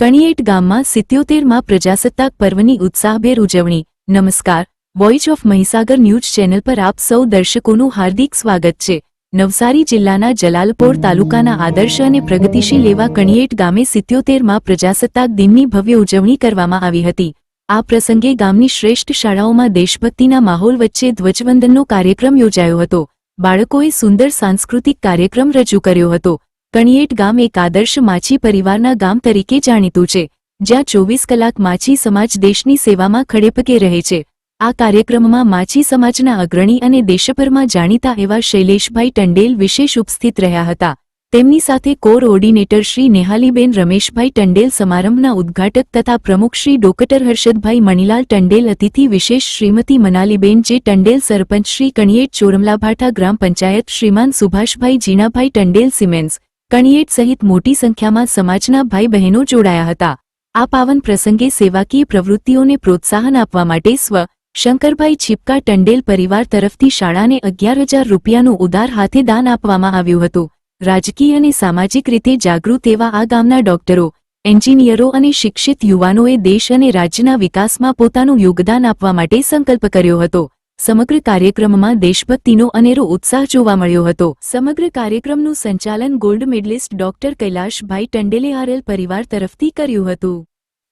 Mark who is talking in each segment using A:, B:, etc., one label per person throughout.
A: કણિયેટ ગામમાં 77માં પ્રજાસત્તાક પર્વની ઉત્સાહભેર ઉજવણી। નમસ્કાર, voice of Mahisagar news channel પર આપ સૌ દર્શકોનું હાર્દિક સ્વાગત છે। નવસારી જિલ્લાના જલાલપોર તાલુકાના આદર્શ અને પ્રગતિશીલ એવા કણિયેટ ગામે 77માં પ્રજાસત્તાક દિનની ભવ્ય ઉજવણી કરવામાં આવી હતી। આ પ્રસંગે ગામની શ્રેષ્ઠ શાળાઓમાં દેશભક્તિના માહોલ વચ્ચે ધ્વજવંદનનો કાર્યક્રમ યોજાયો હતો। બાળકોએ સુંદર સાંસ્કૃતિક કાર્યક્રમ રજૂ કર્યો હતો। કણિયેટ ગામ એક આદર્શ માછી પરિવારના ગામ તરીકે જાણીતું છે, જ્યાં 24 કલાક માછી સમાજ દેશની સેવામાં ખડેપગે રહે છે। આ કાર્યક્રમમાં માછી સમાજના અગ્રણી અને દેશભરમાં જાણીતા એવા શૈલેષભાઈ ટંડેલ વિશેષ ઉપસ્થિત રહ્યા હતા। તેમની સાથે કોઓર્ડિનેટર શ્રી નેહાલીબેન રમેશભાઈ ટંડેલ, સમારંભના ઉદ્ઘાટક તથા પ્રમુખ શ્રી ડોક્ટર હર્ષદભાઈ મણીલાલ ટંડેલ, અતિથિ વિશેષ શ્રીમતી મનાલીબેન જે ટંડેલ, સરપંચ શ્રી કણિયેટ ચોરમલાભાઠા ગ્રામ પંચાયત શ્રીમાન સુભાષભાઈ જીણાભાઈ ટંડેલ, સિમેન્સ કણિયેટ સહિત મોટી સંખ્યામાં સમાજના ભાઈ બહેનો જોડાયા હતા। આ પાવન પ્રસંગે સેવાકીય પ્રવૃત્તિઓને પ્રોત્સાહન આપવા માટે સ્વ શંકરભાઈ છીપકા ટંડેલ પરિવાર તરફથી શાળાને 11,000 રૂપિયાનું ઉદાર હાથે દાન આપવામાં આવ્યું હતું। રાજકીય અને સામાજિક રીતે જાગૃત એવા આ ગામના ડોક્ટરો, એન્જિનિયરો અને શિક્ષિત યુવાનોએ દેશ અને રાજ્યના વિકાસમાં પોતાનું યોગદાન આપવા માટે સંકલ્પ કર્યો હતો। સમગ્ર કાર્યક્રમમાં દેશભક્તિનો અનેરો ઉત્સાહ જોવા મળ્યો હતો। સમગ્ર કાર્યક્રમનું સંચાલન ગોલ્ડ મેડલિસ્ટ ડોક્ટર કૈલાશભાઈ ટંડેલે આરએલ પરિવાર તરફથી કર્યું હતું।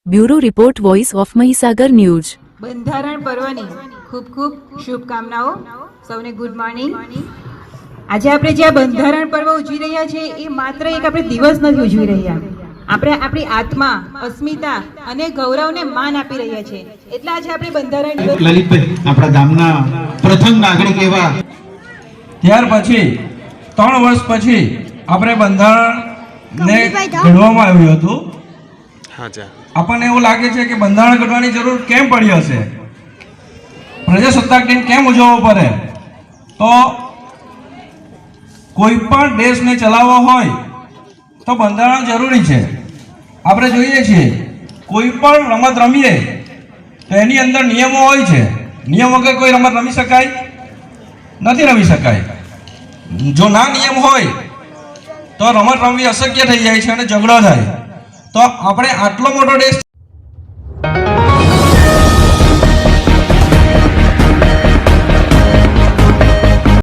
A: Bureau report, voice of Mahisagar news.
B: બંધારણ પર્વની ખૂબ ખૂબ શુભકામનાઓ। સૌને ગુડ મોર્નિંગ। આજે આપણે જે બંધારણ પર્વ ઉજવી રહ્યા છે એ માત્ર એક આપણે દિવસ નથી ઉજવી રહ્યા, આપણે આપણી આત્મા, અસ્મિતા અને ગૌરવને માન આપી રહ્યા છે। એટલે આજે આપણે બંધારણ
C: લલિતભાઈ આપણા ગામના પ્રથમ નાગરિક એવા,
D: ત્યાર પછી 3 વર્ષ પછી આપણે બંધારણને ઘડવામાં આવ્યું હતું। આપણને એવું લાગે છે કે બંધારણ ઘડવાની જરૂર કેમ પડી હશે, પ્રજાસત્તાક દિન કેમ ઉજવવો પડે? તો કોઈ પણ દેશને ચલાવવો હોય તો બંધારણ જરૂરી છે। આપણે જોઈએ છીએ કોઈ પણ રમત રમીએ તો એની અંદર નિયમો હોય છે। નિયમ વગર કોઈ રમત રમી શકાય નથી, રમી શકાય। જો ના નિયમ હોય તો રમત રમવી અશક્ય થઈ જાય છે અને ઝઘડો થાય। તો આપણે આટલો મોટો દેશ